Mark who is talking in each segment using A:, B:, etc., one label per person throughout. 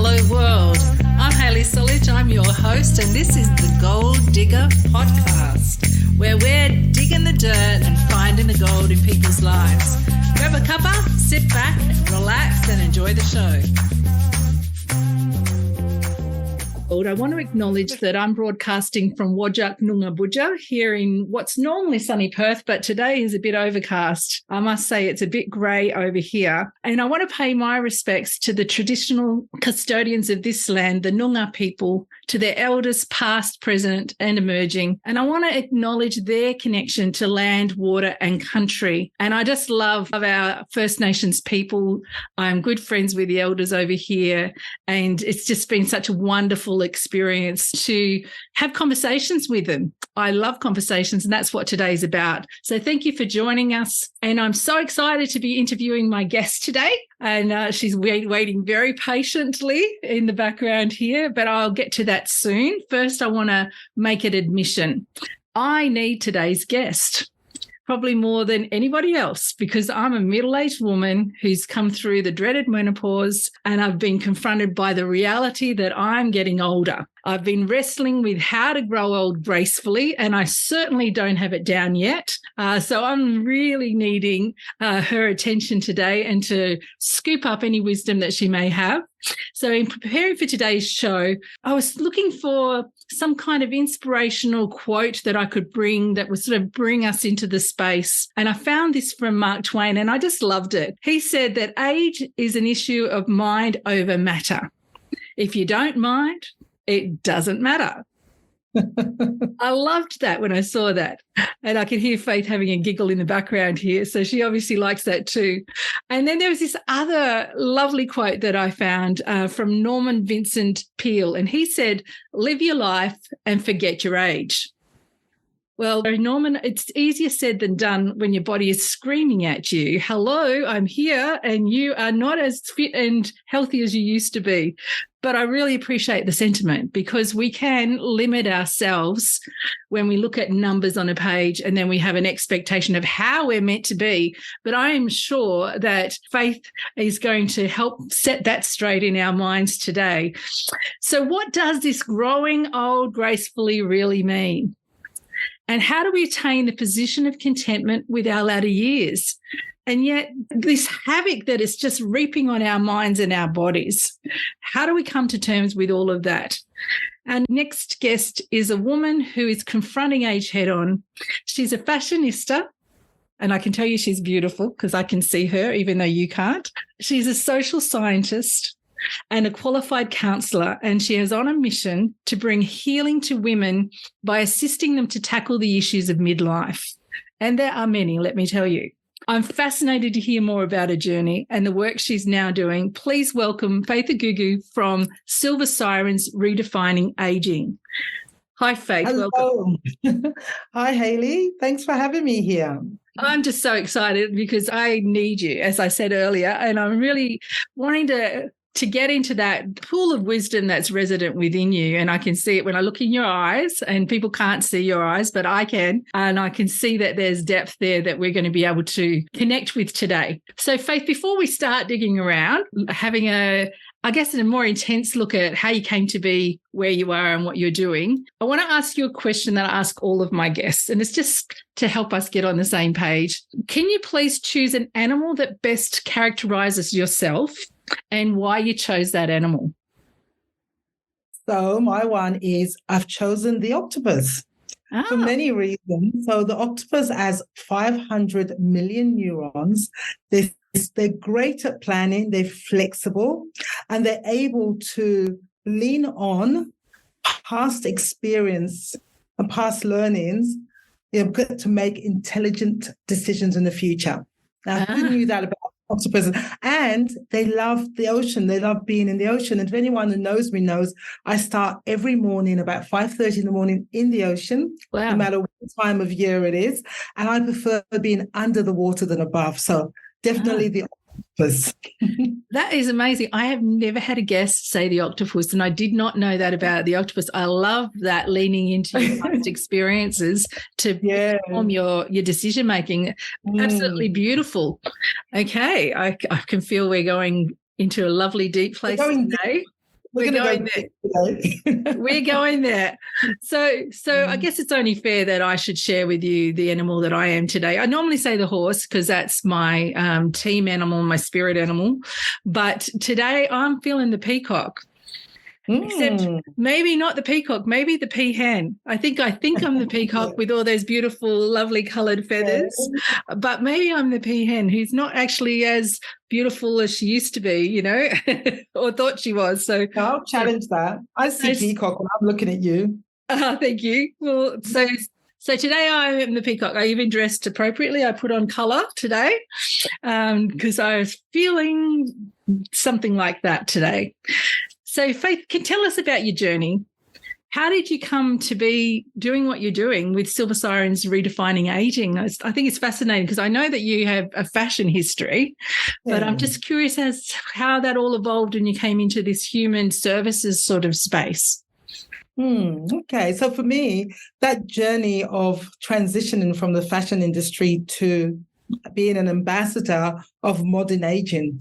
A: Hello world. I'm Hayley Solich. I'm your host, and this is the Gold Digger Podcast, where we're digging the dirt and finding the gold in people's lives. Grab a cuppa, sit back, relax, and enjoy the show. I want to acknowledge that I'm broadcasting from Wajak Noongar Budja here in what's normally sunny Perth, but today is a bit overcast. I must say it's a bit grey over here. And I want to pay my respects to the traditional custodians of this land, the Noongar people, to their elders past, present and emerging. And I want to acknowledge their connection to land, water and country. And I just love our First Nations people. I'm good friends with the elders over here, and it's just been such a wonderful experience to have conversations with them. I love conversations, and that's what today's about. So thank you for joining us. And I'm so excited to be interviewing my guest today. And she's waiting very patiently in the background here, but I'll get to that soon. First, I want to make an admission. I need today's guest, probably more than anybody else, because I'm a middle-aged woman who's come through the dreaded menopause, and I've been confronted by the reality that I'm getting older. I've been wrestling with how to grow old gracefully, and I certainly don't have it down yet. So I'm really needing her attention today and to scoop up any wisdom that she may have. So in preparing for today's show, I was looking for some kind of inspirational quote that I could bring that would sort of bring us into the space. And I found this from Mark Twain, and I just loved it. He said that age is an issue of mind over matter. If you don't mind, it doesn't matter. I loved that when I saw that. And I could hear Faith having a giggle in the background here. So she obviously likes that too. And then there was this other lovely quote that I found from Norman Vincent Peale. And he said, "Live your life and forget your age." Well, Norman, it's easier said than done when your body is screaming at you, "Hello, I'm here," and you are not as fit and healthy as you used to be. But I really appreciate the sentiment, because we can limit ourselves when we look at numbers on a page and then we have an expectation of how we're meant to be. But I am sure that Faith is going to help set that straight in our minds today. So what does this growing old gracefully really mean? And how do we attain the position of contentment with our latter years? And yet this havoc that is just reaping on our minds and our bodies, how do we come to terms with all of that? Our next guest is a woman who is confronting age head on. She's a fashionista, and I can tell you she's beautiful because I can see her even though you can't. She's a social scientist and a qualified counsellor, and she is on a mission to bring healing to women by assisting them to tackle the issues of midlife. And there are many, let me tell you. I'm fascinated to hear more about her journey and the work she's now doing. Please welcome Faith Agugu from Silver Sirens Redefining Aging. Hi, Faith.
B: Hello.
A: Welcome.
B: Hi, Hayley. Thanks for having me here.
A: I'm just so excited because I need you, as I said earlier, and I'm really wanting to get into that pool of wisdom that's resident within you. And I can see it when I look in your eyes, and people can't see your eyes, but I can. And I can see that there's depth there that we're going to be able to connect with today. So Faith, before we start digging around, having a more intense look at how you came to be where you are and what you're doing, I want to ask you a question that I ask all of my guests, and it's just to help us get on the same page. Can you please choose an animal that best characterizes yourself and why you chose that animal?
B: So my one is I've chosen the octopus for many reasons. So the octopus has 500 million neurons. They're great at planning, they're flexible, and they're able to lean on past experience and past learnings, to make intelligent decisions in the future. Now, who knew that about octopus? And they love the ocean. They love being in the ocean. And if anyone who knows me knows, I start every morning about 5:30 in the morning in the ocean, no matter what time of year it is. And I prefer being under the water than above. So definitely the octopus.
A: That is amazing. I have never had a guest say the octopus, and I did not know that about the octopus. I love that, leaning into your past experiences to inform your decision making. Absolutely beautiful. Okay, I can feel we're going into a lovely deep place today. We're going there. We're going there. So I guess it's only fair that I should share with you the animal that I am today. I normally say the horse because that's my team animal, my spirit animal. But today I'm feeling the peacock. Except maybe not the peacock, maybe the peahen. I think I'm the peacock with all those beautiful, lovely coloured feathers, but maybe I'm the peahen who's not actually as beautiful as she used to be, or thought she was. So
B: I'll challenge that. I see peacock when I'm looking at you.
A: Thank you. Well, so today I am the peacock. I even dressed appropriately. I put on colour today because I was feeling something like that today. So, Faith, can tell us about your journey. How did you come to be doing what you're doing with Silver Sirens Redefining Aging? I think it's fascinating because I know that you have a fashion history, but I'm just curious as to how that all evolved and you came into this human services sort of space.
B: Okay. So for me, that journey of transitioning from the fashion industry to being an ambassador of modern aging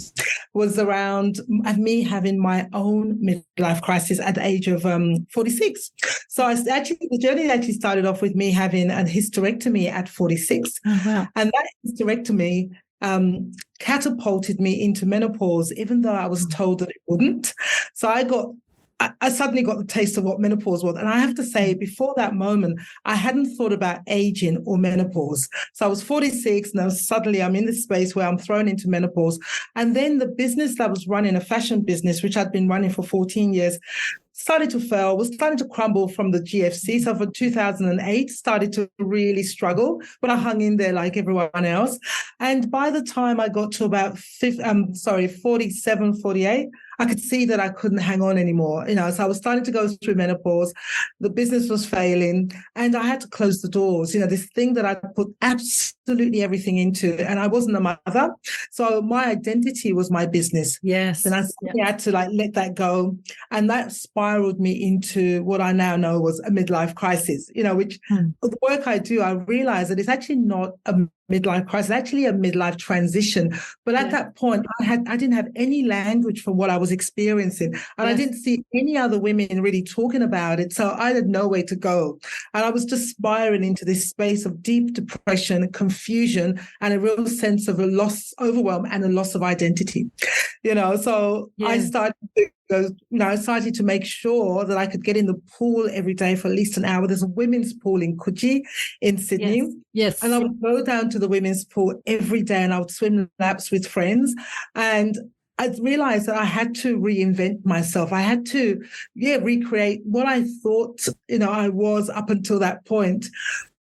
B: was around me having my own midlife crisis at the age of 46. So the journey actually started off with me having a hysterectomy at 46.
A: Oh, wow.
B: And that hysterectomy catapulted me into menopause, even though I was told that it wouldn't. So I suddenly got the taste of what menopause was. And I have to say, before that moment, I hadn't thought about aging or menopause. So I was 46, and suddenly I'm in this space where I'm thrown into menopause. And then the business that I was running, a fashion business, which I'd been running for 14 years, started to fail, was starting to crumble from the GFC. So for 2008, started to really struggle, but I hung in there like everyone else. And by the time I got to about 47, 48, I could see that I couldn't hang on anymore. So I was starting to go through menopause. The business was failing and I had to close the doors. This thing that I put absolutely everything into, and I wasn't a mother. So my identity was my business.
A: Yes.
B: And I had to let that go. And that spiraled me into what I now know was a midlife crisis, which the work I do, I realized that it's actually not a midlife crisis, actually a midlife transition. But at that point, I didn't have any language for what I was experiencing. And I didn't see any other women really talking about it. So I had nowhere to go. And I was just spiraling into this space of deep depression, confusion, and a real sense of a loss, overwhelm, and a loss of identity. So I started to make sure that I could get in the pool every day for at least an hour. There's a women's pool in Coogee in Sydney.
A: Yes.
B: And I would go down to the women's pool every day and I would swim laps with friends. And I realized that I had to reinvent myself. I had to, recreate what I thought, I was up until that point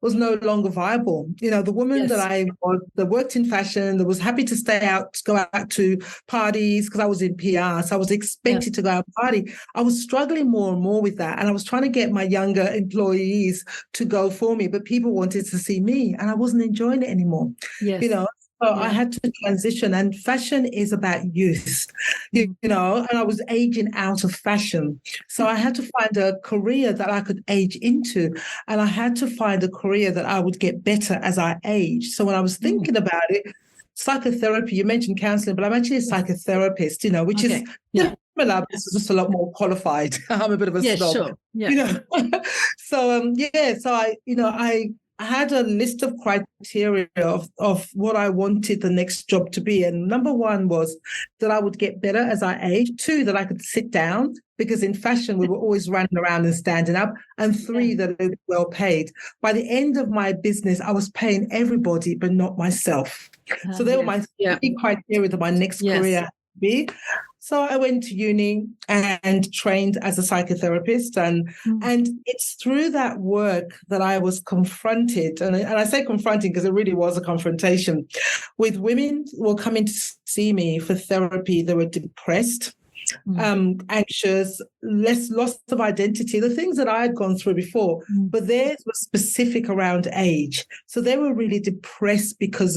B: was no longer viable. The woman that I was, that worked in fashion, that was happy to go out to parties because I was in PR. So I was expected to go out and party. I was struggling more and more with that. And I was trying to get my younger employees to go for me, but people wanted to see me and I wasn't enjoying it anymore.
A: Yes.
B: So I had to transition, and fashion is about youth, and I was aging out of fashion. So I had to find a career that I could age into, and I had to find a career that I would get better as I age. So when I was thinking about it, psychotherapy, you mentioned counseling, but I'm actually a psychotherapist, which is similar, but it's just a lot more qualified. I'm a bit of a snob.
A: Sure. Yeah.
B: I had a list of criteria of what I wanted the next job to be. And number one was that I would get better as I aged. 2, that I could sit down, because in fashion, we were always running around and standing up. And 3, that it was well paid. By the end of my business, I was paying everybody, but not myself. So they were my 3 criteria that my next career had to be. So I went to uni and trained as a psychotherapist. And it's through that work that I was confronted, and I say confronting because it really was a confrontation, with women who were coming to see me for therapy. They were depressed, anxious, less loss of identity, the things that I had gone through before, but theirs was specific around age. So they were really depressed because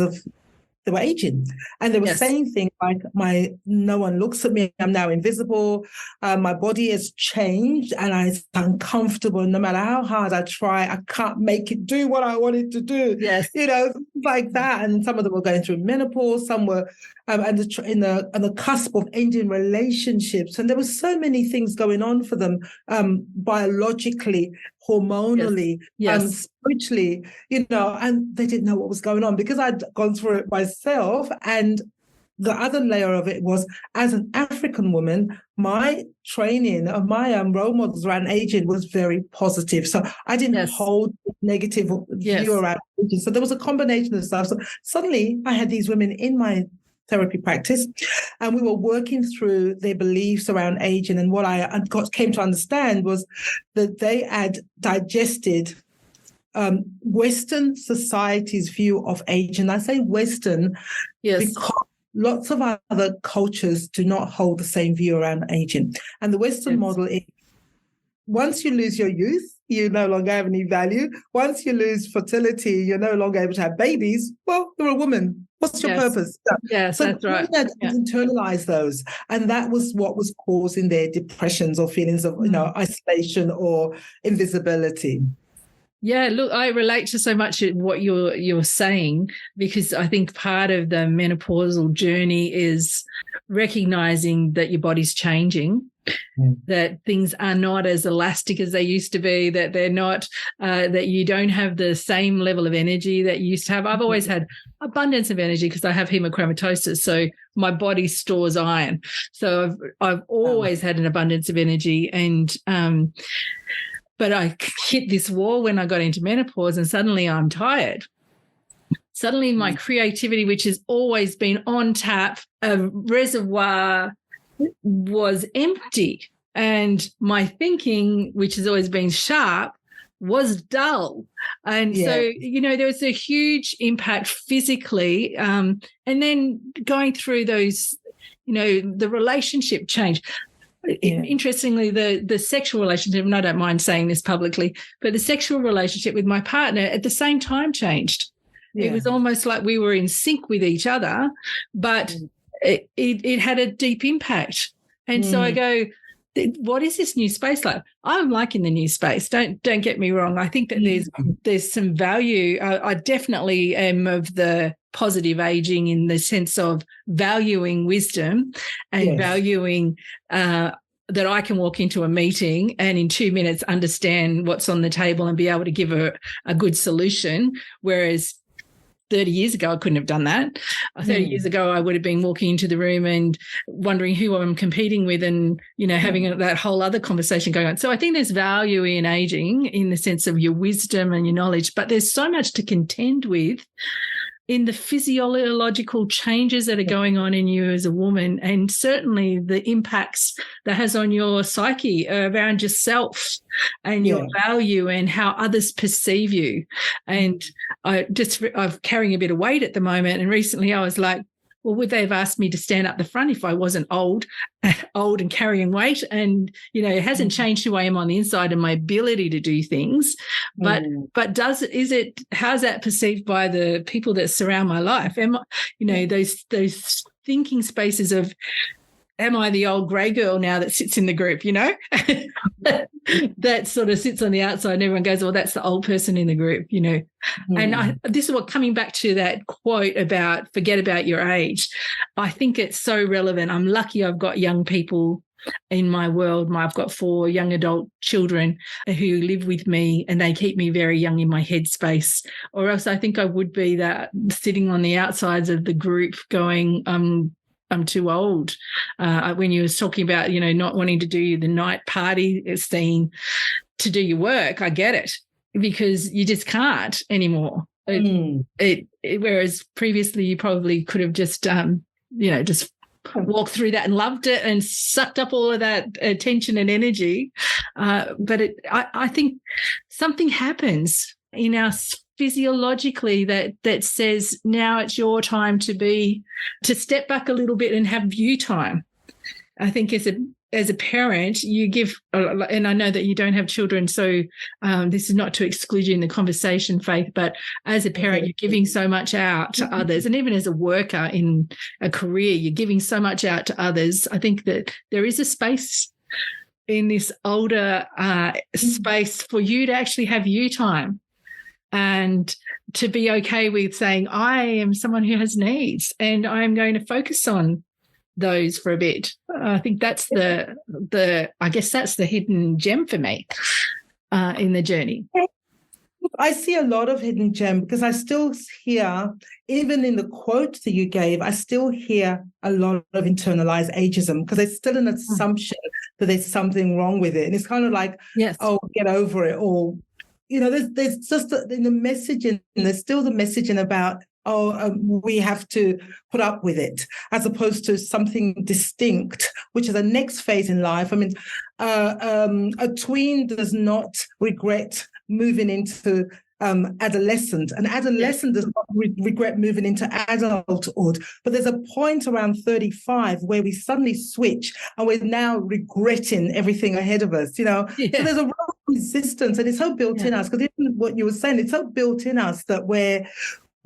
B: they were aging, and they were saying things like, no one looks at me, I'm now invisible, my body has changed and it's uncomfortable. No matter how hard I try, I can't make it do what I wanted to do.
A: Yes.
B: Like that. And some of them were going through menopause, some were and on the cusp of ending relationships. And there were so many things going on for them, biologically, hormonally, spiritually, and they didn't know what was going on because I'd gone through it myself. And the other layer of it was, as an African woman, my training of my role models around aging was very positive. So I didn't hold negative view around aging. So there was a combination of stuff. So suddenly I had these women in my therapy practice, and we were working through their beliefs around aging. And what I came to understand was that they had digested Western society's view of aging. I say Western because lots of other cultures do not hold the same view around aging. And the Western model is, once you lose your youth, you no longer have any value. Once you lose fertility, you're no longer able to have babies. Well, you're a woman. What's your purpose?
A: Yes,
B: so
A: that's right.
B: Internalize those. And that was what was causing their depressions or feelings of isolation or invisibility.
A: Yeah, look, I relate to so much of what you're saying, because I think part of the menopausal journey is recognizing that your body's changing, that things are not as elastic as they used to be, that they're not, that you don't have the same level of energy that you used to have. I've always had abundance of energy because I have hemochromatosis, so my body stores iron. So I've always had an abundance of energy, and but I hit this wall when I got into menopause, and suddenly I'm tired. Suddenly my creativity, which has always been on tap, a reservoir, was empty. And my thinking, which has always been sharp, was dull. And so, there was a huge impact physically. And then going through those, the relationship change. Interestingly, the sexual relationship, and I don't mind saying this publicly, but the sexual relationship with my partner at the same time changed. It was almost like we were in sync with each other, but it had a deep impact. And so I go, what is this new space like? I'm liking the new space. Don't get me wrong. I think that there's some value. I definitely am of the positive aging in the sense of valuing wisdom and valuing that I can walk into a meeting and in 2 minutes understand what's on the table and be able to give a good solution, whereas 30 years ago, I couldn't have done that. 30 years ago, I would have been walking into the room and wondering who I'm competing with and, having that whole other conversation going on. So I think there's value in aging in the sense of your wisdom and your knowledge, but there's so much to contend with in the physiological changes that are going on in you as a woman, and certainly the impacts that has on your psyche around yourself and your value and how others perceive you. And I'm carrying a bit of weight at the moment, and recently I was like, well, would they have asked me to stand up the front if I wasn't old and carrying weight? And, it hasn't changed who I am on the inside and my ability to do things. But how's that perceived by the people that surround my life? Those thinking spaces of, am I the old grey girl now that sits in the group, that sort of sits on the outside and everyone goes, well, that's the old person in the group, And this is what, coming back to that quote about forget about your age, I think it's so relevant. I'm lucky I've got young people in my world. I've got 4 young adult children who live with me, and they keep me very young in my headspace, or else I think I would be that sitting on the outsides of the group going, I'm too old. When you was talking about, not wanting to do the night party scene to do your work, I get it, because you just can't anymore. Whereas previously you probably could have just, just walked through that and loved it and sucked up all of that attention and energy. But I think something happens in our physiologically that says now it's your time to step back a little bit and have view time. I think as a parent, you give, and I know that you don't have children, so this is not to exclude you in the conversation, Faith, but as a parent, you're giving so much out to others. And even as a worker in a career, you're giving so much out to others. I think that there is a space in this older space for you to actually have you time. and to be okay with saying, I am someone who has needs and I'm going to focus on those for a bit. I think that's I guess that's the hidden gem for me in the journey.
B: I see a lot of hidden gem because I still hear, even in the quote that you gave, I still hear a lot of internalized ageism because there's still an assumption that there's something wrong with it. And it's kind of like, oh, get over it. Or, there's just in the messaging, there's still the messaging about, we have to put up with it, as opposed to something distinct, which is the next phase in life. I mean, a tween does not regret moving into adolescent. An adolescent does not regret moving into adulthood. But there's a point around 35 where we suddenly switch and we're now regretting everything ahead of us, So there's a real resistance, and it's so built in us, because even what you were saying, it's so built in us that we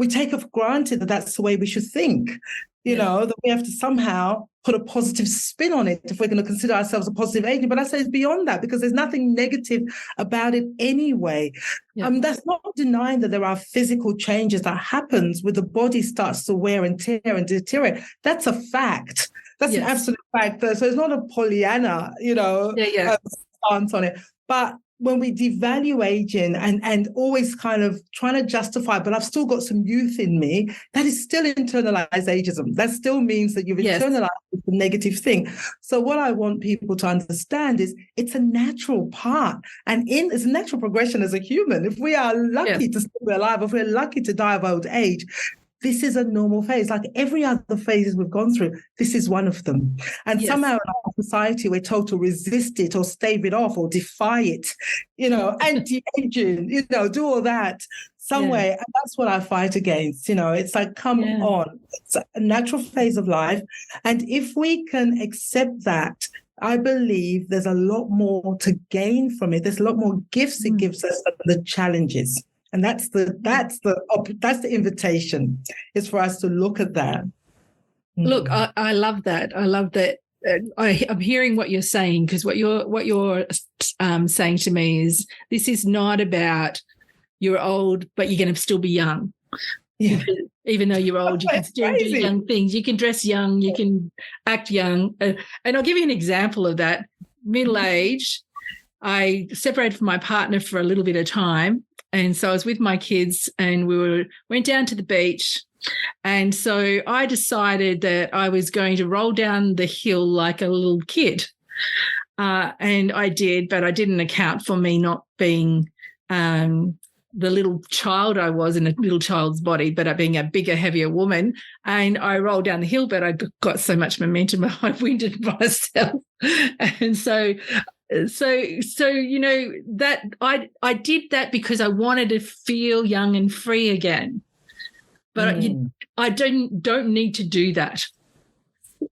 B: take it for granted that that's the way we should think, that we have to somehow put a positive spin on it if we're going to consider ourselves a positive agent. But I say it's beyond that, because there's nothing negative about it anyway. That's not denying that there are physical changes that happens when the body starts to wear and tear and deteriorate. That's a fact. That's an absolute fact. So it's not a Pollyanna, stance on it. But when we devalue aging and always kind of trying to justify, but I've still got some youth in me, that is still internalized ageism. That still means that you've internalized the negative thing. So what I want people to understand is it's a natural part, and it's a natural progression as a human. If we are lucky to still be alive, if we're lucky to die of old age, this is a normal phase. Like every other phases we've gone through, this is one of them. And somehow in our society, we're told to resist it or stave it off or defy it, anti-aging, do all that some way. And that's what I fight against. It's like, come on. It's a natural phase of life. And if we can accept that, I believe there's a lot more to gain from it. There's a lot more gifts it gives us than the challenges. And that's the invitation, is for us to look at that.
A: Look, I love that. I love that. I'm hearing what you're saying, because what you're saying to me is, this is not about you're old, but you're going to still be young. Yeah. Even though you're old, you can still do young things. You can dress young. You can act young. And I'll give you an example of that. Middle age, I separated from my partner for a little bit of time. And so I was with my kids and we went down to the beach. And so I decided that I was going to roll down the hill like a little kid. And I did, but I didn't account for me not being the little child I was in a little child's body, but being a bigger, heavier woman. And I rolled down the hill, but I got so much momentum, I winded myself. And so that I did that because I wanted to feel young and free again. But I don't need to do that.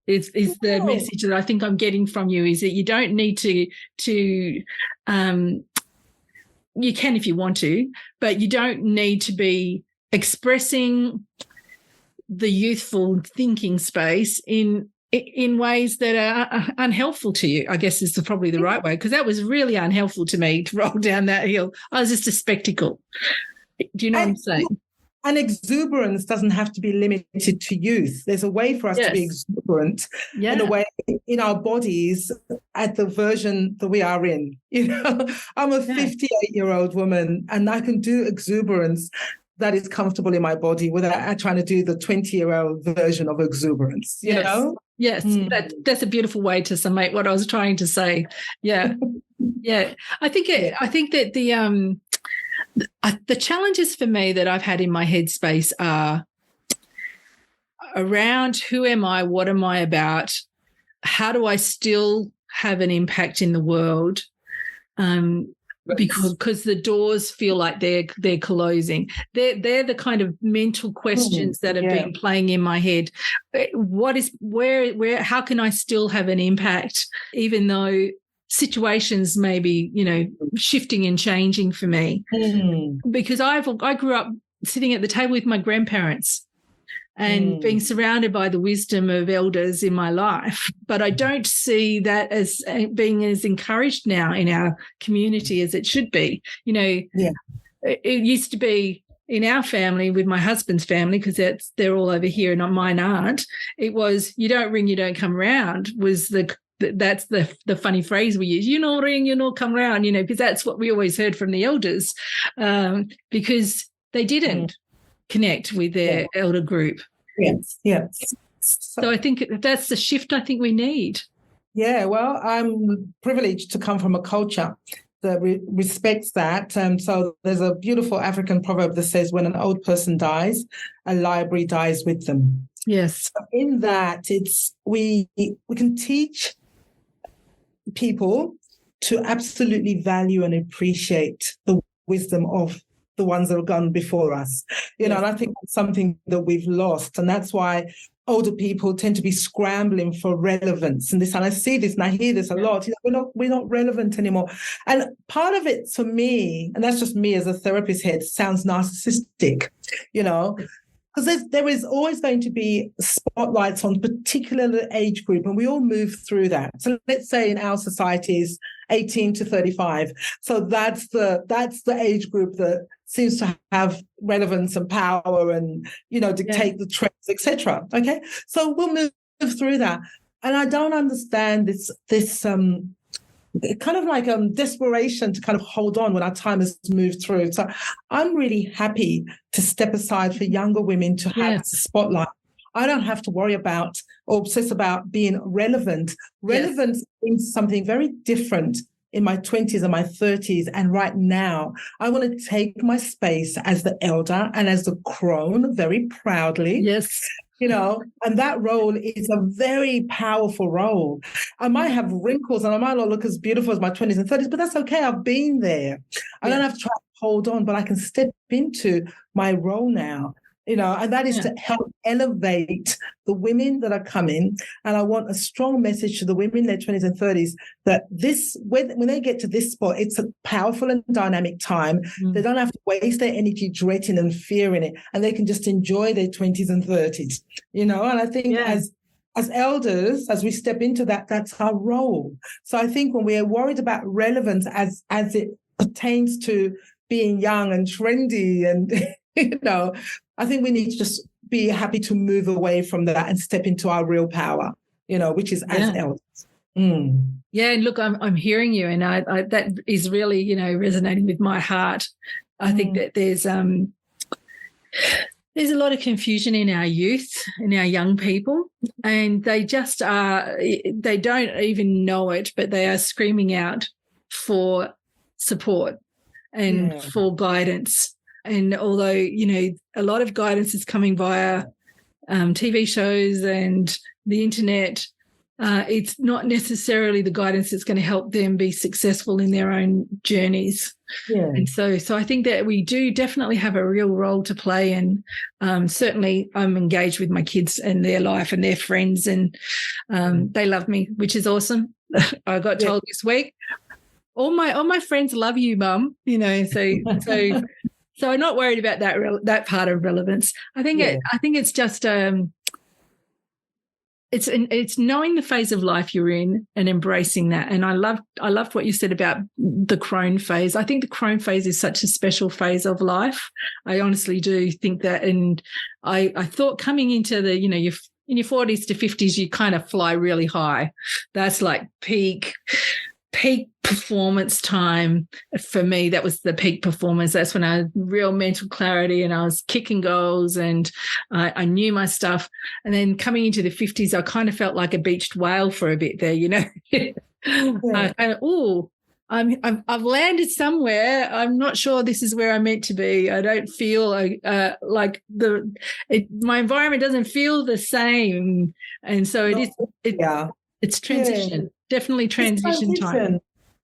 A: Is the message that I think I'm getting from you, is that you don't need to you can if you want to, but you don't need to be expressing the youthful thinking space in ways that are unhelpful to you, I guess is probably the right way, because that was really unhelpful to me to roll down that hill. I was just a spectacle. Do you know what I'm saying?
B: And exuberance doesn't have to be limited to youth. There's a way for us to be exuberant in a way in our bodies at the version that we are in. I'm a 58-year-old woman and I can do exuberance that is comfortable in my body without trying to do the 20-year-old version of exuberance, you know?
A: Yes, that's a beautiful way to summate what I was trying to say. Yeah, yeah. I think that the challenges for me that I've had in my headspace are around who am I, what am I about, how do I still have an impact in the world, because the doors feel like they're closing. They're the kind of mental questions that have been playing in my head. How can I still have an impact even though situations may be, shifting and changing for me? Because I grew up sitting at the table with my grandparents and being surrounded by the wisdom of elders in my life. But I don't see that as being as encouraged now in our community as it should be. it used to be in our family with my husband's family, because they're all over here and mine aren't. It was, you don't ring, you don't come round, was that's the funny phrase we use. You know, ring, you know, come round, you know, because that's what we always heard from the elders, because they didn't connect with their elder group.
B: Yes.
A: So I think that's the shift I think we need.
B: Yeah, well, I'm privileged to come from a culture that respects that. So there's a beautiful African proverb that says, when an old person dies, a library dies with them.
A: Yes.
B: So in that, we can teach people to absolutely value and appreciate the wisdom of the ones that have gone before us. You know, and I think that's something that we've lost. And that's why older people tend to be scrambling for relevance. And I see this and I hear this a lot. You know, we're not relevant anymore. And part of it for me, and that's just me as a therapist head, sounds narcissistic, you know, because there is always going to be spotlights on a particular age group, and we all move through that. So let's say in our societies, 18 to 35. So that's the age group that seems to have relevance and power and, you know, dictate the trends, etc. Okay, so we'll move through that, and I don't understand this kind of like desperation to kind of hold on when our time has moved through. So I'm really happy to step aside for younger women to have the spotlight. I don't have to worry about or obsess about being relevant. Relevance means something very different in my 20s and my 30s. And right now, I want to take my space as the elder and as the crone very proudly.
A: Yes.
B: You know, and that role is a very powerful role. I might have wrinkles and I might not look as beautiful as my 20s and 30s, but that's okay. I've been there. I don't have to try to hold on, but I can step into my role now. You know, and that is to help elevate the women that are coming. And I want a strong message to the women in their 20s and 30s that when they get to this spot, it's a powerful and dynamic time. They don't have to waste their energy dreading and fearing it, and they can just enjoy their 20s and 30s, you know. And I think as elders, as we step into that, that's our role. So I think when we are worried about relevance as it pertains to being young and trendy and, you know, I think we need to just be happy to move away from that and step into our real power, you know, which is as elders.
A: Yeah, and look, I'm hearing you, and I that is really, you know, resonating with my heart. I think that there's a lot of confusion in our youth, in our young people, and they just they don't even know it, but they are screaming out for support and for guidance. And although, you know, a lot of guidance is coming via TV shows and the internet, it's not necessarily the guidance that's going to help them be successful in their own journeys. Yeah. And so I think that we do definitely have a real role to play. And certainly I'm engaged with my kids and their life and their friends, and they love me, which is awesome. I got told this week, all my friends love you, Mum. You know, so I'm not worried about that part of relevance. I think it's just it's knowing the phase of life you're in and embracing that. And I loved what you said about the crone phase. I think the crone phase is such a special phase of life. I honestly do think that. And I thought coming into the, you know, in your 40s to 50s, you kind of fly really high. That's like peak performance time for me. That was the peak performance. That's when I had real mental clarity and I was kicking goals and I knew my stuff. And then coming into the 50s, I kind of felt like a beached whale for a bit there, you know. I've landed somewhere. I'm not sure this is where I'm meant to be. I don't feel like my environment doesn't feel the same. And so it's transition. Yeah. Definitely transition time.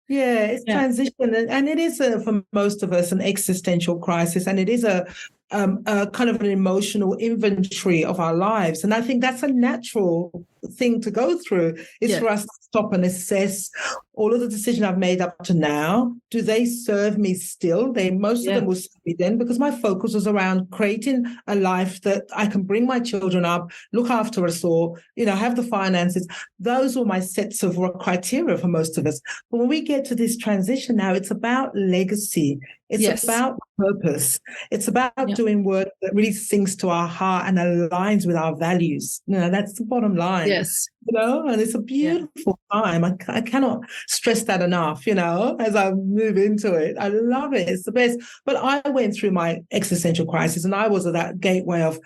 B: Yeah, it's transition, and it is for most of us an existential crisis, and it is a kind of an emotional inventory of our lives. And I think that's a natural thing to go through is for us to stop and assess all of the decisions I've made up to now. Do they serve me still? Most of them will serve me then, because my focus was around creating a life that I can bring my children up, look after us all, have the finances. Those were my sets of criteria for most of us. But when we get to this transition now, it's about legacy. It's about purpose. It's about doing work that really sings to our heart and aligns with our values. That's the bottom line.
A: Yes.
B: And it's a beautiful time. I cannot stress that enough, as I move into it. I love it. It's the best. But I went through my existential crisis, and I was at that gateway of,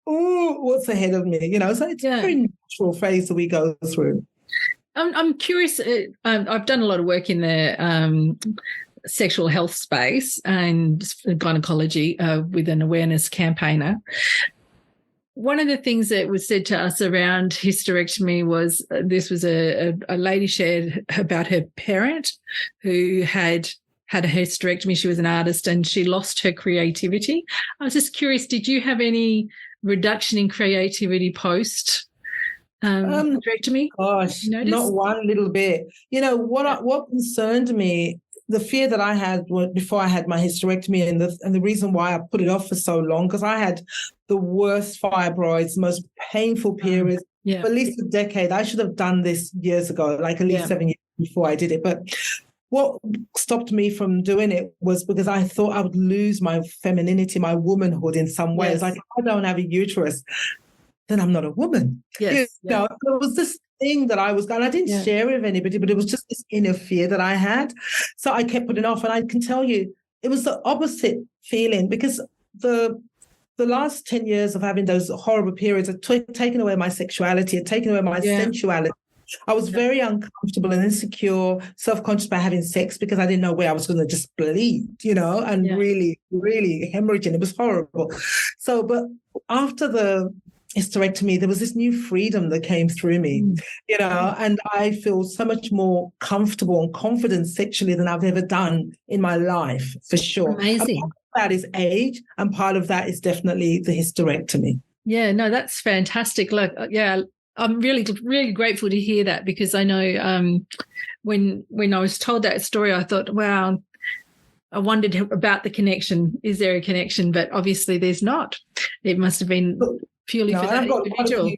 B: what's ahead of me? So it's a very natural phase that we go through.
A: I'm curious. I've done a lot of work in the sexual health space and gynecology with an awareness campaigner. One of the things that was said to us around hysterectomy was this was a lady shared about her parent who had a hysterectomy. She was an artist and she lost her creativity. I was just curious, did you have any reduction in creativity post hysterectomy?
B: Gosh, not one little bit. What concerned me, the fear that I had before I had my hysterectomy, and the reason why I put it off for so long, because I had the worst fibroids, most painful periods for at least a decade. I should have done this years ago, like at least 7 years before I did it. But what stopped me from doing it was because I thought I would lose my femininity, my womanhood in some ways. Yes. Like, if I don't have a uterus, then I'm not a woman.
A: Yes.
B: It was this thing that I was going, I didn't share it with anybody, but it was just this inner fear that I had. So I kept putting it off. And I can tell you, it was the opposite feeling, because the last 10 years of having those horrible periods had taken away my sexuality, had taken away my sensuality. I was very uncomfortable and insecure, self-conscious about having sex, because I didn't know where I was going to just bleed, and really, really hemorrhaging. It was horrible. So, but after the hysterectomy, there was this new freedom that came through me, and I feel so much more comfortable and confident sexually than I've ever done in my life, for sure.
A: Amazing.
B: And part of that is age, and part of that is definitely the hysterectomy.
A: Yeah, no, that's fantastic. Look, I'm really, really grateful to hear that, because I know when I was told that story, I thought, wow, I wondered about the connection. Is there a connection? But obviously there's not. It must have been purely for that individual.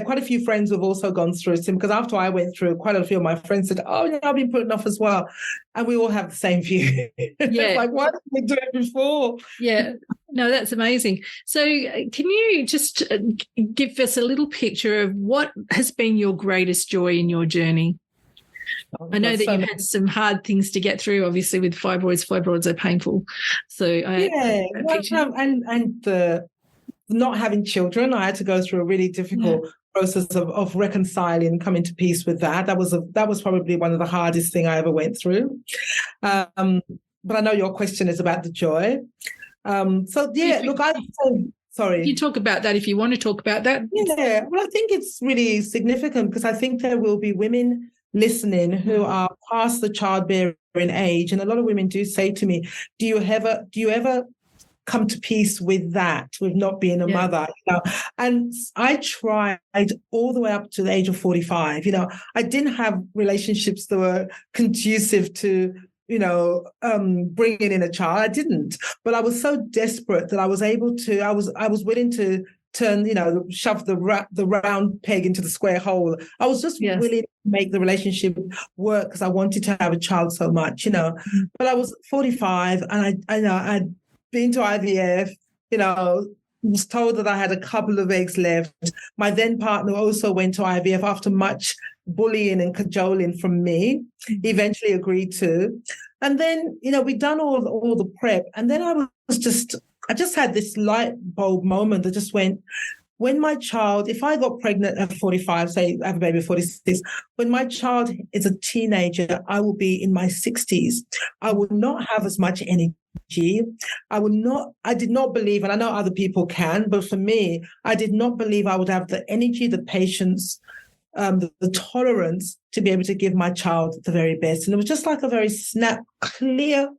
B: Quite a few friends have also gone through it, because after I went through, quite a few of my friends said, I've been putting off as well. And we all have the same view. It's like, why didn't we do it before?
A: Yeah. No, that's amazing. So can you just give us a little picture of what has been your greatest joy in your journey? I know that you've had some hard things to get through, obviously, with fibroids. Fibroids are painful. So and the not having children, I had to go through a really difficult process of reconciling, coming to peace with that. That was probably one of the hardest things I ever went through. But I know your question is about the joy. Sorry. You talk about that if you want to talk about that.
B: Yeah, well, I think it's really significant, because I think there will be women listening who are past the childbearing age, and a lot of women do say to me, do you ever come to peace with that, with not being a mother? And I tried all the way up to the age of 45. I didn't have relationships that were conducive to bringing in a child. I didn't, but I was so desperate that I was able to. I was willing to turn, shove the round peg into the square hole. I was just willing to make the relationship work, because I wanted to have a child so much, But I was 45, and I'd been to IVF, was told that I had a couple of eggs left. My then partner also went to IVF after much bullying and cajoling from me. He eventually agreed to. And then, we'd done all the prep. And then I just had this light bulb moment that just went, when my child, if I got pregnant at 45, say I have a baby at 46, when my child is a teenager, I will be in my 60s. I will not have as much energy. I did not believe, and I know other people can, but for me, I did not believe I would have the energy, the patience, the tolerance to be able to give my child the very best. And it was just like a very clear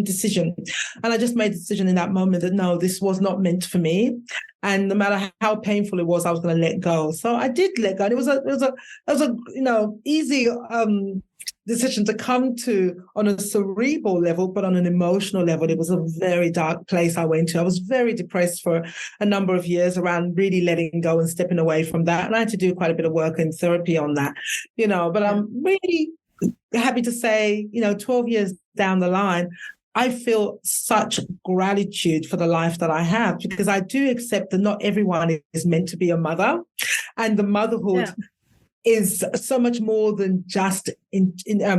B: decision. And I just made the decision in that moment that no, this was not meant for me. And no matter how painful it was, I was going to let go. So I did let go. And it was a easy decision to come to on a cerebral level, but on an emotional level, it was a very dark place I went to. I was very depressed for a number of years around really letting go and stepping away from that. And I had to do quite a bit of work in therapy on that, but I'm really happy to say, 12 years down the line, I feel such gratitude for the life that I have, because I do accept that not everyone is meant to be a mother, and the motherhood is so much more than just in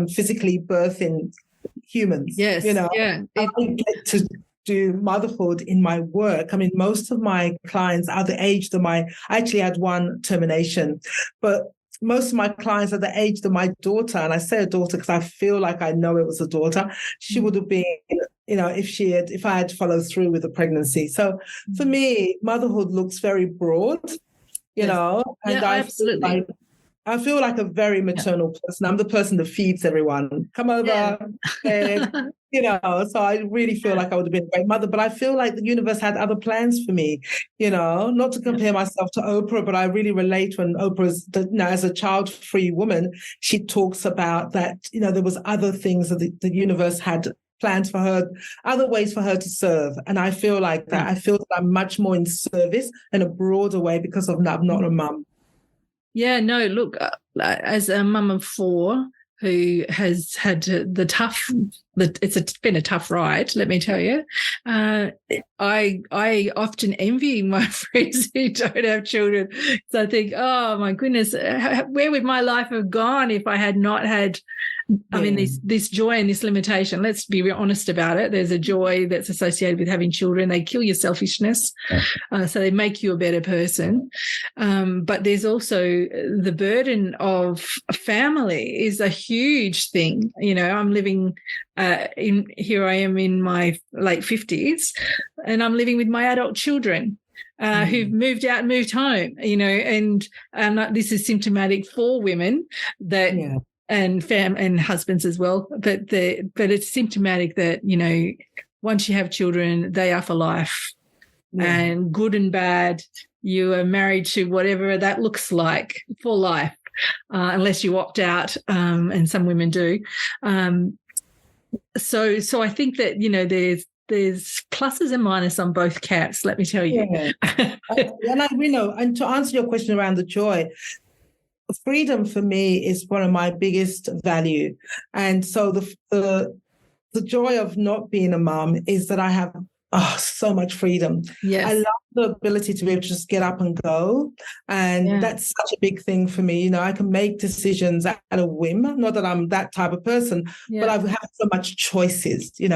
B: physically birthing humans.
A: Yes,
B: I get to do motherhood in my work. I mean, most of my clients are the age that I actually had one termination, but most of my clients are the age that my daughter, and I say a daughter because I feel like I know it was a daughter, she would have been, if I had followed through with the pregnancy. So for me, motherhood looks very broad, and
A: absolutely.
B: I feel like a very maternal person. I'm the person that feeds everyone. Come over, and, so I really feel like I would have been a great mother. But I feel like the universe had other plans for me, not to compare myself to Oprah, but I really relate when Oprah's, as a child-free woman, she talks about that, there was other things that the universe had plans for her, other ways for her to serve. And I feel like that. I feel that I'm much more in service in a broader way because I'm not a mum.
A: Yeah, no, look, as a mum of 4 who has had it's been a tough ride, let me tell you. I often envy my friends who don't have children. So I think, oh my goodness, where would my life have gone if I had not had, this joy and this limitation? Let's be real honest about it. There's a joy that's associated with having children. They kill your selfishness, so they make you a better person. But there's also the burden of family is a huge thing. I'm living here I am in my late 50s, and I'm living with my adult children who've moved out and moved home, and this is symptomatic for women that and husbands as well, but it's symptomatic that, once you have children, they are for life, and good and bad, you are married to whatever that looks like for life, unless you opt out, and some women do. So I think that, there's pluses and minuses on both counts, let me tell you.
B: And to answer your question around the joy, freedom for me is one of my biggest value. And so the joy of not being a mum is that I have so much freedom.
A: Yes.
B: I love the ability to be able to just get up and go. And that's such a big thing for me. I can make decisions at a whim. Not that I'm that type of person, but I've had so much choices, And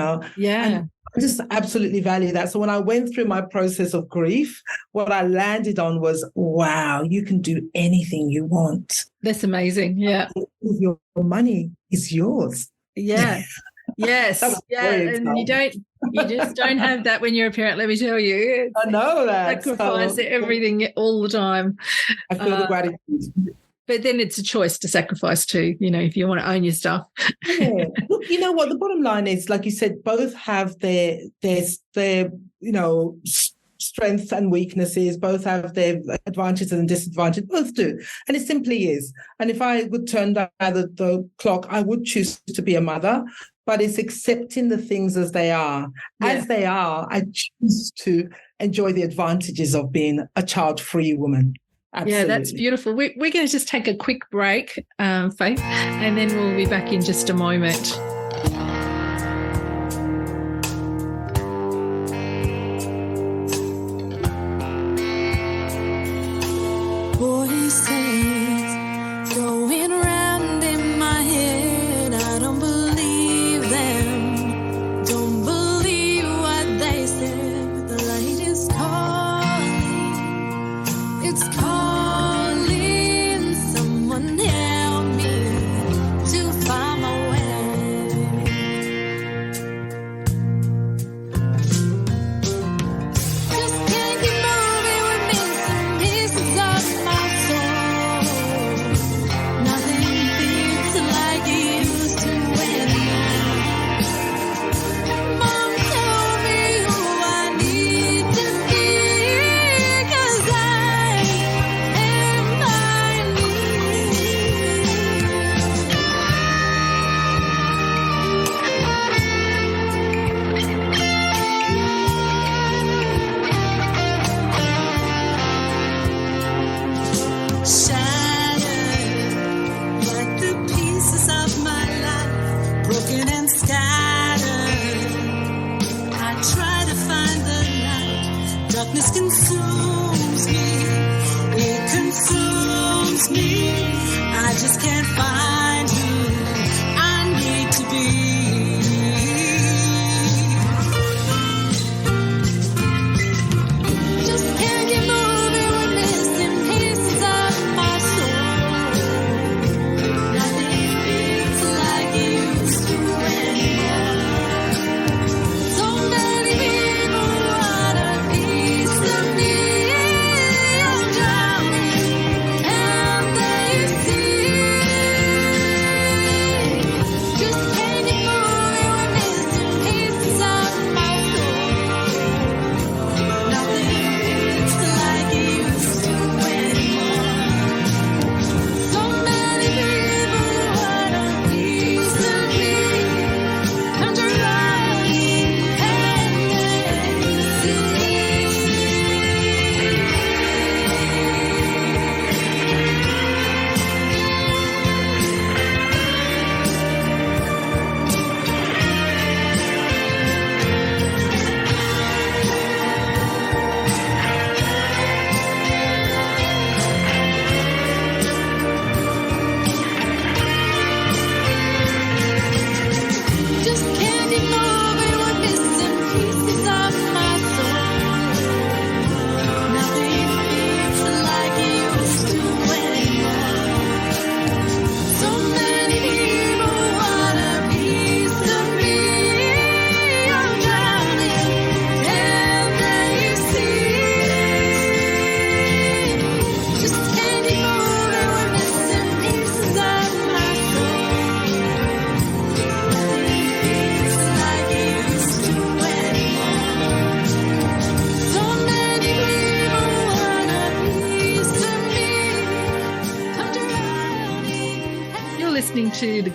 B: I just absolutely value that. So when I went through my process of grief, what I landed on was, wow, you can do anything you want.
A: That's amazing. Yeah.
B: Your money is yours.
A: Yeah. Yes. And you just don't have that when you're a parent, let me tell you.
B: I know that.
A: Sacrifice everything all the time.
B: I feel the gratitude.
A: But then it's a choice to sacrifice too, if you want to own your stuff.
B: Yeah. Look, you know what? The bottom line is, like you said, both have their strengths and weaknesses, both have their advantages and disadvantages, both do. And it simply is. And if I would turn down the clock, I would choose to be a mother, but it's accepting the things as they are. Yeah. As they are, I choose to enjoy the advantages of being a child-free woman. Absolutely.
A: Yeah, that's beautiful. We're going to just take a quick break, Faith, and then we'll be back in just a moment.
C: Voices going round in my head. I don't believe them. Don't believe what they said. But the light is calling. It's calling. Someone help me to find my way.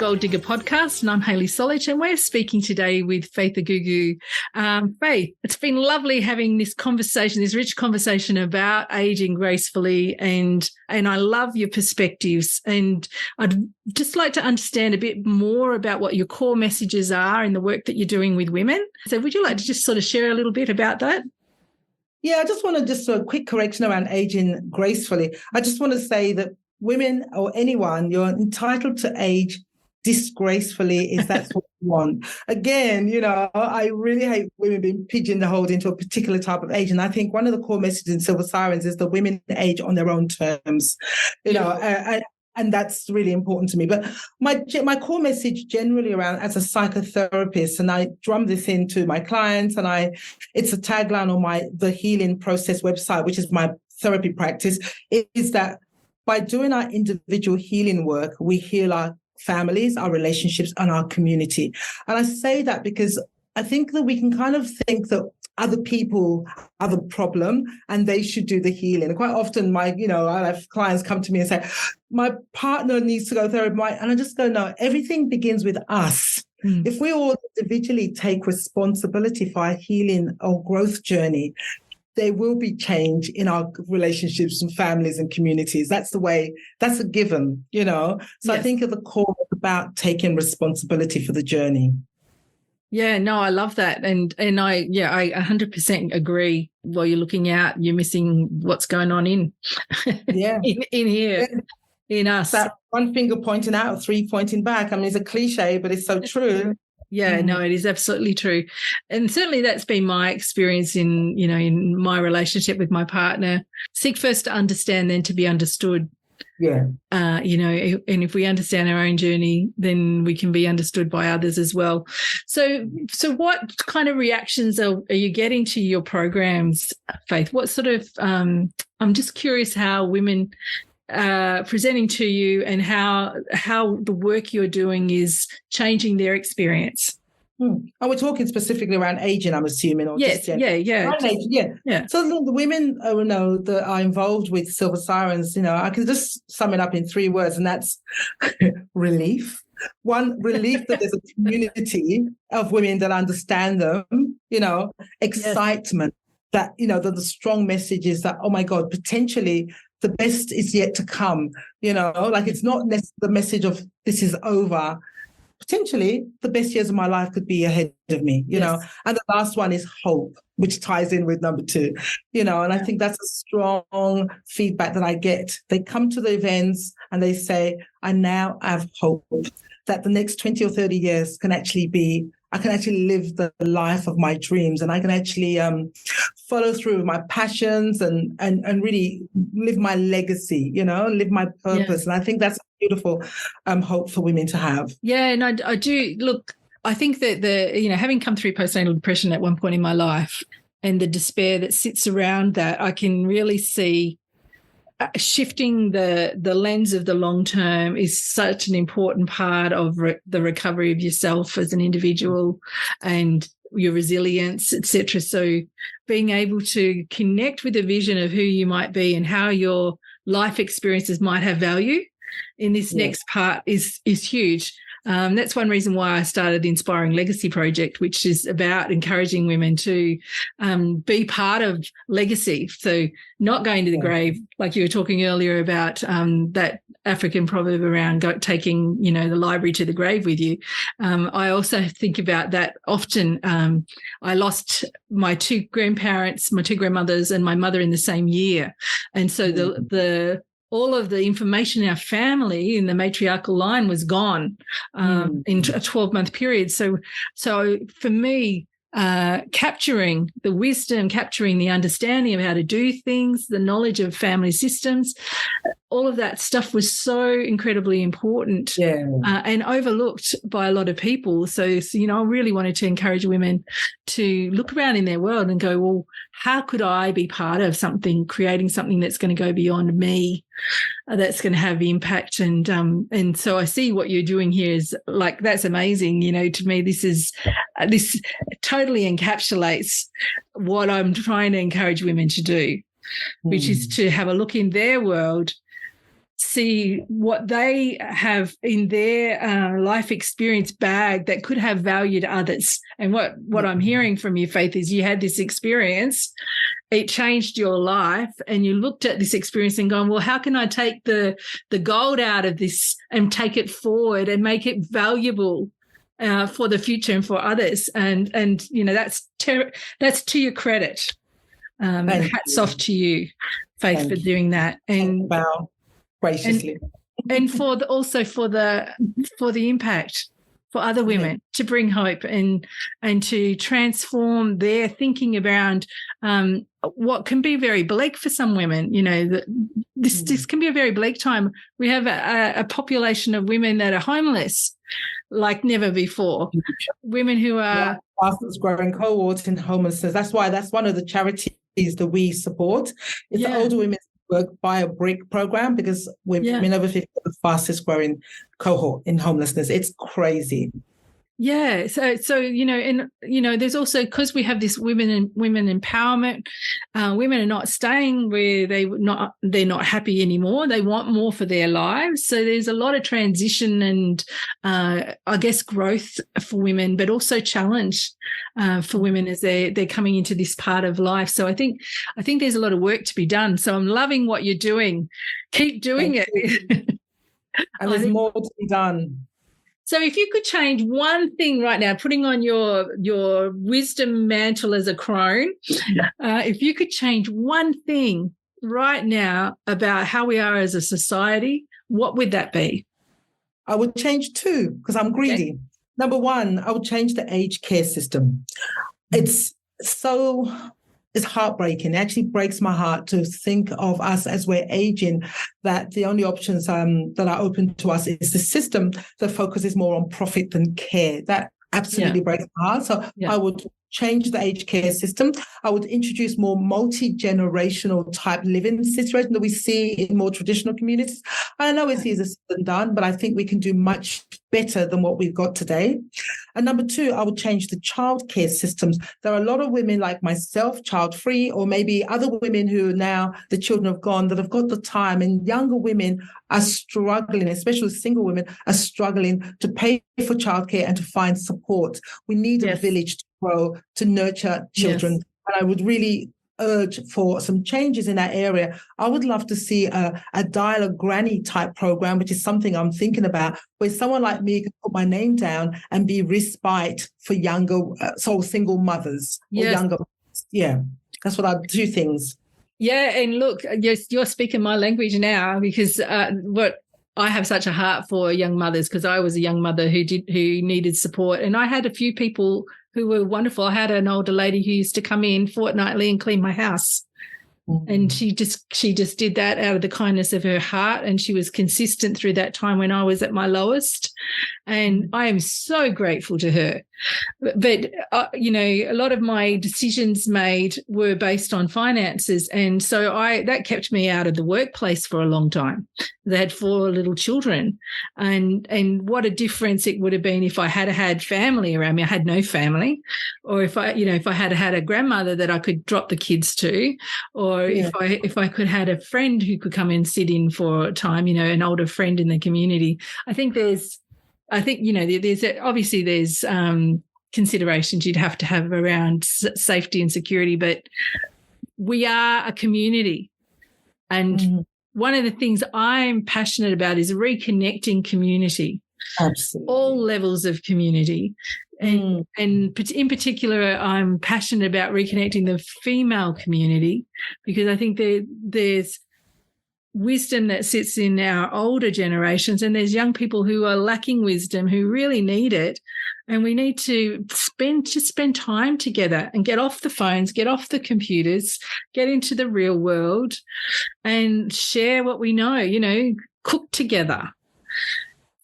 A: Gold Digger podcast, and I'm Hayley Solich, and we're speaking today with Faith Agugu. Faith, it's been lovely having this conversation, this rich conversation about aging gracefully, and I love your perspectives. And I'd just like to understand a bit more about what your core messages are in the work that you're doing with women. So would you like to just sort of share a little bit about that?
B: Yeah, I just want to just a quick correction around aging gracefully. I just want to say that women or anyone, you're entitled to age disgracefully if that's what you want. Again, I really hate women being pigeonholed into a particular type of age. And I think one of the core messages in Silver Sirens is that women age on their own terms, and that's really important to me. But my core message generally around, as a psychotherapist, and I drum this into my clients, and it's a tagline on the Healing Process website, which is my therapy practice, is that by doing our individual healing work, we heal our families, our relationships, and our community. And I say that because I think that we can kind of think that other people are the problem and they should do the healing. And quite often I have clients come to me and say, my partner needs to go therapy. And I just go, no, everything begins with us. If we all individually take responsibility for our healing or growth journey, there will be change in our relationships and families and communities. That's a given, So yes. I think at the core it's about taking responsibility for the journey.
A: Yeah, no, I love that. And I 100% agree. While you're looking out, you're missing what's going on in here, in us.
B: That one finger pointing out, three pointing back. I mean, it's a cliche, but it's so true.
A: Yeah, no, it is absolutely true. And certainly that's been my experience in my relationship with my partner. Seek first to understand, then to be understood.
B: Yeah.
A: And if we understand our own journey, then we can be understood by others as well. So what kind of reactions are you getting to your programs, Faith? What sort of, I'm just curious how women presenting to you and how the work you're doing is changing their experience.
B: And we're talking specifically around aging, I'm assuming. Or
A: yes,
B: just,
A: yeah.
B: So the women that are involved with Silver Sirens, I can just sum it up in 3 words, and that's relief. One, relief that there's a community of women that understand them, excitement, that, the strong message is that, oh my God, potentially the best is yet to come, it's not necessarily the message of this is over. Potentially the best years of my life could be ahead of me, And the last one is hope, which ties in with number 2, and I think that's a strong feedback that I get. They come to the events and they say, I now have hope that the next 20 or 30 years I can actually live the life of my dreams, and I can actually follow through with my passions and really live my legacy, live my purpose. Yeah. And I think that's a beautiful hope for women to have.
A: Yeah, and I do. Look, I think that having come through postnatal depression at one point in my life and the despair that sits around that, I can really see shifting the lens of the long term is such an important part of the recovery of yourself as an individual and your resilience, etc. So being able to connect with a vision of who you might be and how your life experiences might have value in this next part is huge. That's one reason why I started the Inspiring Legacy Project, which is about encouraging women to be part of legacy. So not going to the grave, like you were talking earlier about that African proverb around taking, the library to the grave with you. I also think about that often. I lost my 2 grandparents, my 2 grandmothers and my mother in the same year. And so all of the information in our family in the matriarchal line was gone in a 12-month period. So for me, capturing the wisdom, capturing the understanding of how to do things, the knowledge of family systems, all of that stuff was so incredibly important and overlooked by a lot of people. So, I really wanted to encourage women to look around in their world and go, well, how could I be part of something, creating something that's going to go beyond me, that's going to have impact? And so I see what you're doing here is like, that's amazing. To me, this totally encapsulates what I'm trying to encourage women to do, which is to have a look in their world, see what they have in their life experience bag that could have value to others. And what I'm hearing from you, Faith, is you had this experience, it changed your life, and you looked at this experience and gone, well, how can I take the gold out of this and take it forward and make it valuable for the future and for others? And that's to your credit. Hats off to you, Faith, for doing that. And
B: wow, graciously.
A: And for the impact for other women, to bring hope and to transform their thinking around what can be very bleak for some women. This can be a very bleak time. We have a population of women that are homeless like never before. Women who are
B: fastest growing cohort in homelessness. That's one of the charities that we support. It's the Older Women's Work by a Brick program, because women over 50 are the fastest growing cohort in homelessness. It's crazy.
A: Yeah. So there's also, because we have this women empowerment, women are not staying where they're not happy anymore. They want more for their lives. So there's a lot of transition and I guess growth for women, but also challenge for women as they're coming into this part of life. So I think there's a lot of work to be done. So I'm loving what you're doing. Keep doing it.
B: And there's more to be done.
A: So if you could change one thing right now, putting on your wisdom mantle as a crone, if you could change one thing right now about how we are as a society, what would that be?
B: I would change two, because I'm greedy. Okay. Number one, I would change the aged care system. It's heartbreaking. It actually breaks my heart to think of us as we're aging, that the only options that are open to us is the system that focuses more on profit than care. That absolutely breaks my heart. So I would change the aged care system. I would introduce more multi-generational type living situation that we see in more traditional communities. I know it's easier said than done, but I think we can do much better than what we've got today. And number two, I would change the childcare systems. There are a lot of women like myself, child-free, or maybe other women who now the children have gone, that have got the time, and younger women are struggling, especially single women are struggling to pay for childcare and to find support. We need a village to grow, to nurture children. Yes. And I would really urge for some changes in that area. I would love to see a dial-a granny type program, which is something I'm thinking about, where someone like me can put my name down and be respite for younger, single mothers or younger. Yeah, that's what I do things.
A: Yeah, and look, you're speaking my language now, because what I have such a heart for young mothers, because I was a young mother who needed support, and I had a few people who were wonderful. I had an older lady who used to come in fortnightly and clean my house. And she just did that out of the kindness of her heart, and she was consistent through that time when I was at my lowest. And I am so grateful to her. But a lot of my decisions made were based on finances, and so that kept me out of the workplace for a long time. They had 4 little children, and what a difference it would have been if I had had family around me. I had no family, or if I had a grandmother that I could drop the kids to, or if I could had a friend who could come and sit in for a time, an older friend in the community. There's considerations you'd have to have around safety and security, but we are a community. And one of the things I'm passionate about is reconnecting community.
B: Absolutely.
A: All levels of community. And in particular, I'm passionate about reconnecting the female community, because I think there's wisdom that sits in our older generations, and there's young people who are lacking wisdom, who really need it. And we need to spend time together and get off the phones, get off the computers, get into the real world and share what we know, cook together,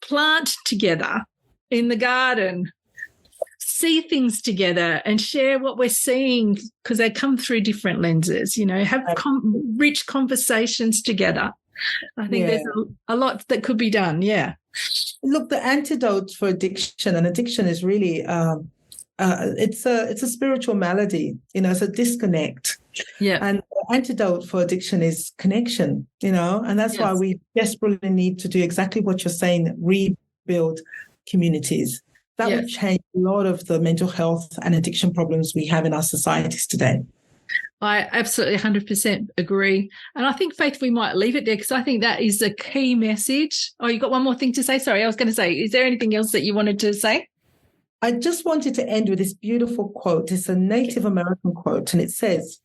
A: plant together in the garden, see things together and share what we're seeing, because they come through different lenses, have rich conversations together. I think there's a lot that could be done. Yeah.
B: Look, the antidote for addiction, and addiction is really, it's a spiritual malady, it's a disconnect.
A: Yeah.
B: And the antidote for addiction is connection, and that's why we desperately need to do exactly what you're saying, rebuild communities. That would change a lot of the mental health and addiction problems we have in our societies today.
A: I absolutely 100% agree. And I think, Faith, we might leave it there because I think that is a key message. Oh, you got one more thing to say? Sorry, I was going to say, is there anything else that you wanted to say?
B: I just wanted to end with this beautiful quote. It's a Native American quote, and it says,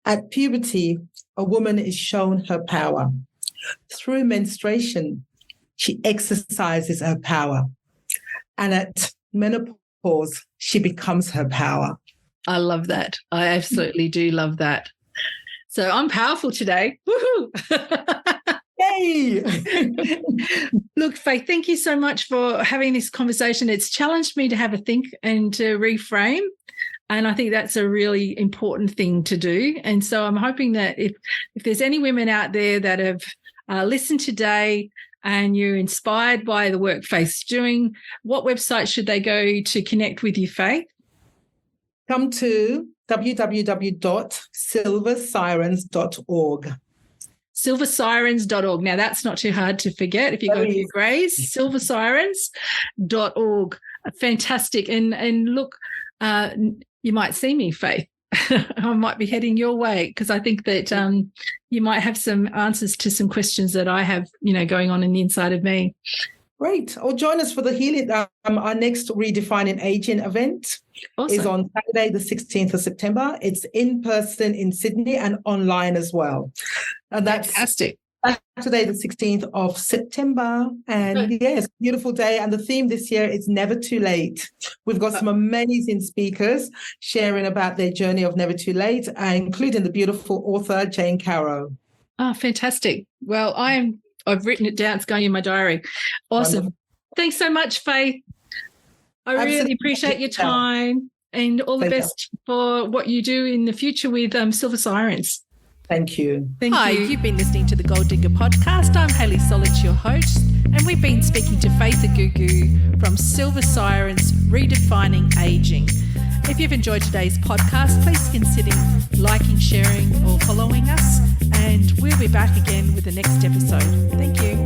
B: "At puberty, a woman is shown her power. Through menstruation, she exercises her power. And at menopause, she becomes her power."
A: I love that. I absolutely do love that. So I'm powerful today. Woohoo!
B: Yay!
A: Look, Faith, thank you so much for having this conversation. It's challenged me to have a think and to reframe. And I think that's a really important thing to do. And so I'm hoping that if there's any women out there that have listened today and you're inspired by the work Faith's doing, what website should they go to connect with you, Faith?
B: Come to www.silversirens.org.
A: Silversirens.org. Now, that's not too hard to forget if you go to your Grays, silversirens.org. Fantastic. And look, you might see me, Faith. I might be heading your way because I think that you might have some answers to some questions that I have, going on in the inside of me.
B: Great. Or join us for the healing. Our next Redefining Aging event is on Saturday, the 16th of September. It's in person in Sydney and online as well. And that's
A: fantastic.
B: Saturday, the 16th of September. And yes, beautiful day. And the theme this year is Never Too Late. We've got some amazing speakers sharing about their journey of Never Too Late, including the beautiful author Jane Caro.
A: Oh, fantastic. Well, I've written it down. It's going in my diary. Awesome. Wonderful. Thanks so much, Faith. I really appreciate your time and all the best for what you do in the future with Silver Sirens.
B: Thank you.
A: Hi, you've been listening to the Gold Digger podcast. I'm Hayley Solich, your host, and we've been speaking to Faith Agugu from Silver Sirens Redefining Aging. If you've enjoyed today's podcast, please consider liking, sharing, or following us, and we'll be back again with the next episode. Thank you.